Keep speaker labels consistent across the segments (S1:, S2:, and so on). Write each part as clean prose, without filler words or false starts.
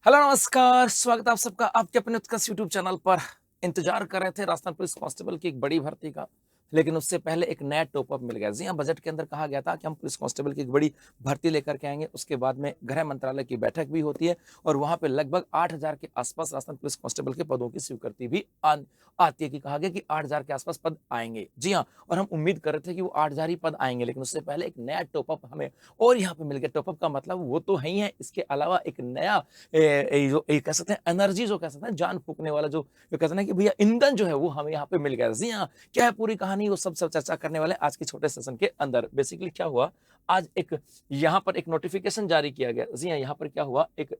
S1: Hello नमस्कार, स्वागत है आप सबका आपके अपने उत्कर्ष यूट्यूब चैनल पर। इंतजार कर रहे थे राजस्थान पुलिस कांस्टेबल की एक बड़ी भर्ती का, लेकिन उससे पहले एक नया टॉप अप मिल गया। जी हाँ, बजट के अंदर कहा गया था कि हम पुलिस कांस्टेबल की एक बड़ी भर्ती लेकर के आएंगे। उसके बाद में गृह मंत्रालय की बैठक भी होती है और वहां पे लगभग 8,000 के आसपास राजस्थान पुलिस कांस्टेबल के पदों की स्वीकृति भी आती है कि कहा गया कि 8,000 के आसपास पद आएंगे। जी हाँ, और हम उम्मीद कर रहे थे कि वो 8,000 ही पद आएंगे, लेकिन उससे पहले एक नया टॉप अप हमें और यहाँ पे मिल गया। टॉप अप का मतलब वो तो है ही है, इसके अलावा एक नया जो कह सकते हैं एनर्जी, जो कह सकते हैं जान फूकने वाला, जो कहते हैं ना कि भैया ईंधन जो है वो हमें यहाँ पे मिल गया। जी हाँ, क्या है पूरी कहानी वो सब चर्चा करने वाले आज के छोटे सेशन के अंदर। बेसिकली क्या हुआ, आज एक यहाँ पर एक नोटिफिकेशन जारी किया गया। जी हाँ, यहाँ पर क्या हुआ, एक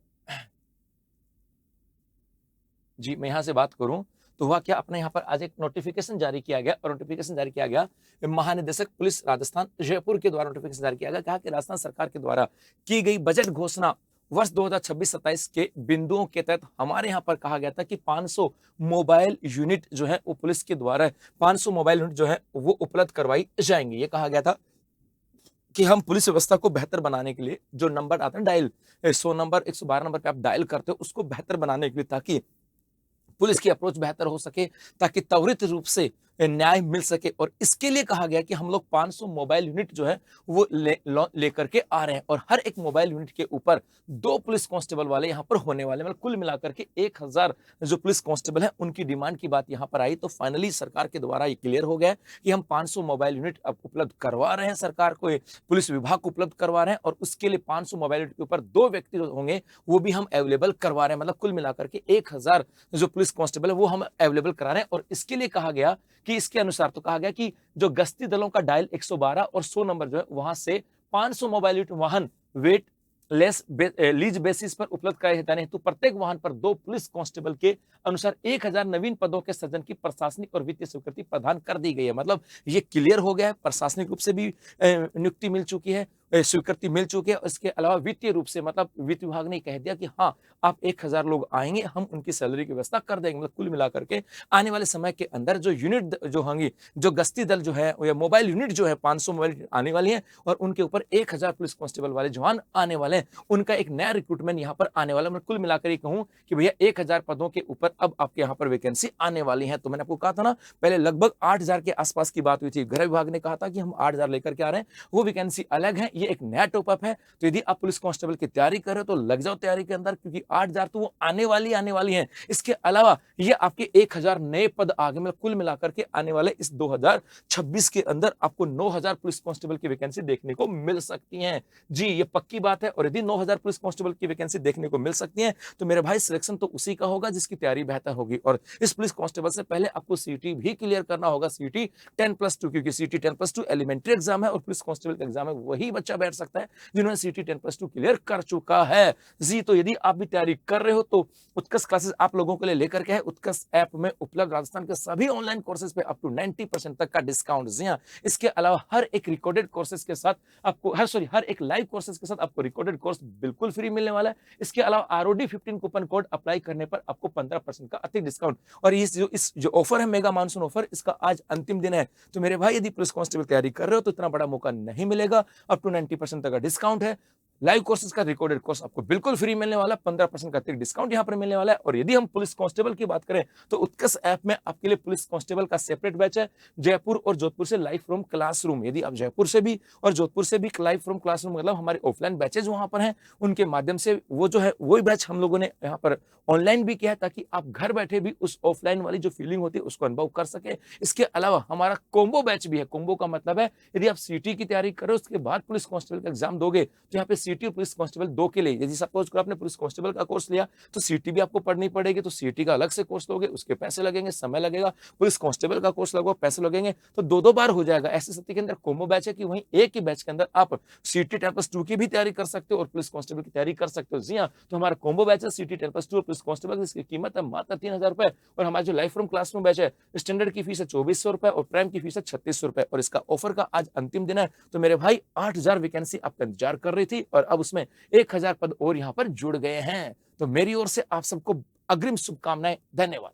S1: जी मैं यहाँ से बात करूं तो हुआ क्या, अपने यहाँ पर आज एक नोटिफिकेशन जारी किया गया और नोटिफिकेशन जारी किया गया महानिदेशक पुलिस राजस्थान जयपुर के द्वारा। नोटिफिकेशन जारी किया गया, कहा कि राजस्थान सरकार के द्वारा की गई बजट घोषणा वर्ष 2026-27 के बिंदुओं के तहत हमारे यहाँ पर कहा गया था कि 500 मोबाइल यूनिट जो है वो पुलिस के द्वारा 500 मोबाइल यूनिट जो है वो उपलब्ध करवाई जाएंगी। ये कहा गया था कि हम पुलिस व्यवस्था को बेहतर बनाने के लिए जो नंबर आते हैं डायल 100 नंबर 112 नंबर पे आप डायल करते हो, उसको बेहतर बनाने के लिए, ताकि पुलिस की अप्रोच बेहतर हो सके, ताकि त्वरित रूप से न्याय मिल सके। और इसके लिए कहा गया कि हम लोग 500 मोबाइल यूनिट जो है वो लेकर के आ रहे हैं और हर एक मोबाइल यूनिट के ऊपर 2 पुलिस कांस्टेबल वाले यहाँ पर होने वाले, मतलब कुल मिलाकर के 1,000 जो पुलिस कांस्टेबल है उनकी डिमांड की बात यहाँ पर आई। तो फाइनली सरकार के द्वारा ये क्लियर हो गया कि हम 500 मोबाइल यूनिट अब उपलब्ध करवा रहे हैं, सरकार को पुलिस विभाग को उपलब्ध करवा रहे हैं और उसके लिए 500 मोबाइल यूनिट के ऊपर 2 व्यक्ति जो होंगे वो भी हम अवेलेबल करवा रहे हैं। मतलब कुल मिलाकर के 1,000 जो पुलिस कांस्टेबल है वो हम अवेलेबल करा रहे हैं। और इसके लिए कहा गया कि इसके अनुसार तो कहा गया कि जो गश्ती दलों का डायल 112 और 100 नंबर जो है वहां से 500 मोबाइल यूनिट वाहन वेट लीज बेसिस पर उपलब्ध कराए जाने हेतु प्रत्येक वाहन पर 2 पुलिस कांस्टेबल के अनुसार 1,000 नवीन पदों के सृजन की प्रशासनिक और वित्तीय स्वीकृति प्रदान कर दी गई है। मतलब ये क्लियर हो गया है, प्रशासनिक रूप से भी नियुक्ति मिल चुकी है, स्वीकृति मिल चुकी है। इसके अलावा वित्तीय रूप से, मतलब वित्त विभाग ने कह दिया कि हाँ, आप 1,000 लोग आएंगे, हम उनकी सैलरी की व्यवस्था कर देंगे। मतलब कुल मिलाकर के आने वाले समय के अंदर जो यूनिट जो होंगी, जो गश्ती दल जो है या मोबाइल यूनिट जो है 500 मोबाइल आने वाली है और उनके ऊपर 1,000 पुलिस कांस्टेबल वाले जवान आने वाले हैं। उनका एक नया रिक्रूटमेंट यहाँ पर आने वाला है। मैं कुल मिलाकर ये कहूँ कि भैया 1,000 पदों के ऊपर अब आपके यहाँ पर वैकेंसी आने वाली है। तो मैंने आपको कहा था ना, पहले लगभग 8,000 के आसपास की बात हुई थी, गृह विभाग ने कहा था कि हम 8,000 लेकर के आ रहे हैं, वो वैकेंसी अलग है, ये एक नया टॉप अप है। तो यदि आप पुलिस कांस्टेबल की तैयारी कर रहे हो तो लग जाओ तैयारी के अंदर, क्योंकि 8,000 तो वो आने वाली है। इसके अलावा ये आपके 1,000 नए पद आगे, मतलब कुल मिलाकर के आने वाले इस 2026 के अंदर आपको 9,000 पुलिस कांस्टेबल की वैकेंसी देखने को मिल सकती है। जी, ये पक्की बात है। और यदि 9,000 पुलिस कांस्टेबल की वैकेंसी देखने को मिल सकती है तो मेरे भाई सिलेक्शन तो उसी का होगा जिसकी तैयारी बेहतर होगी। और इस पुलिस कांस्टेबल से पहले आपको सीटी भी क्लियर करना होगा, सीटी 10+2, क्योंकि सीटी 10+2 एलिमेंट्री एग्जाम है और पुलिस कांस्टेबल का एग्जाम है वही बच्चा बैठ सकता है जिन्होंने सीटी 10+2 क्लियर कर चुका है। जी, तो यदि आप भी तैयारी कर रहे हो तो उत्कर्ष क्लासेस आप लोगों के लिए लेकर के है। उत्कर्ष ऐप में उपलब्ध राजस्थान के सभी ऑनलाइन कोर्सेज पे अप टू 90% तक का डिस्काउंट। जी हाँ, इसके अलावा हर एक रिकॉर्डेड कोर्सेज के साथ आपको हर एक लाइव कोर्सेज के साथ आपको रिकॉर्डेड कोर्स बिल्कुल फ्री मिलने वाला है। इसके अलावा आरओडी 15 कूपन कोड अप्लाई करने पर आपको 15% का अतिरिक्त डिस्काउंट। और इस जो ऑफर है, मेगा मानसून ऑफर, इसका आज अंतिम दिन है। तो मेरे भाई यदि पुलिस कांस्टेबल तैयारी कर रहे हो तो इतना बड़ा मौका नहीं मिलेगा। अप टू 90% तक का डिस्काउंट है। लाइव कोर्सेज का रिकॉर्डेड कोर्स आपको बिल्कुल फ्री मिलने वाला, 15% का अतिरिक्त डिस्काउंट यहां पर मिलने वाला है। और यदि हम पुलिस कांस्टेबल की बात करें तो उत्कर्ष ऐप में आपके लिए पुलिस कांस्टेबल का सेपरेट बैच है, जयपुर और जोधपुर से लाइव फ्रॉम क्लासरूम। यदि आप जयपुर से भी और जोधपुर से भी लाइव फ्रॉम क्लासरूम, मतलब हमारे ऑफलाइन बैचेज वहां पर हैं, उनके माध्यम से वो जो है वही बैच हम लोगों ने यहाँ पर ऑनलाइन भी किया है, ताकि आप घर बैठे भी उस ऑफलाइन वाली जो फीलिंग होती है उसको अनुभव कर सके। इसके अलावा हमारा कोम्बो बैच भी है। कोम्बो का मतलब है यदि आप सीटी की तैयारी करो उसके बाद पुलिस कांस्टेबल का एग्जाम दोगे तो यहाँ पे सीटी और पुलिस कांस्टेबल दो के लिए, यदि सपोज करो आपने पुलिस कांस्टेबल का कोर्स लिया तो सीटी भी आपको पढ़नी पड़ेगी, तो सीटी का अलग से कोर्स लोगे, उसके पैसे लगेंगे, समय लगेगा। पुलिस कांस्टेबल का कोर्स लगो, पैसे लगेंगे, तो दो बार हो जाएगा। ऐसी स्थिति के अंदर कोम्बो बैच है कि वहीं एक ही बैच के अंदर आप सीटी 10+2 की भी तैयारी कर सकते हो और पुलिस कांस्टेबल की तैयारी कर सकते हो। जी हाँ, तो हमारा कोम्बो बैच है सीटी 10+2 और पुलिस कांस्टेबल, इसकी कीमत है मात्र 3,000 रुपए। और हमारा जो लाइफ फ्रॉम क्लासरूम बैच है, स्टैंडर्ड की फीस है 2,400 रुपए और प्राइम की फीस है 3,600 रुपए। और इसका ऑफर का आज अंतिम दिन है। तो मेरे भाई 8,000 वैकेंसी आपका इंतजार कर रही थी और अब उसमें 1,000 पद और यहाँ पर जुड़ गए हैं। तो मेरी ओर से आप सबको अग्रिम शुभकामनाएं। धन्यवाद।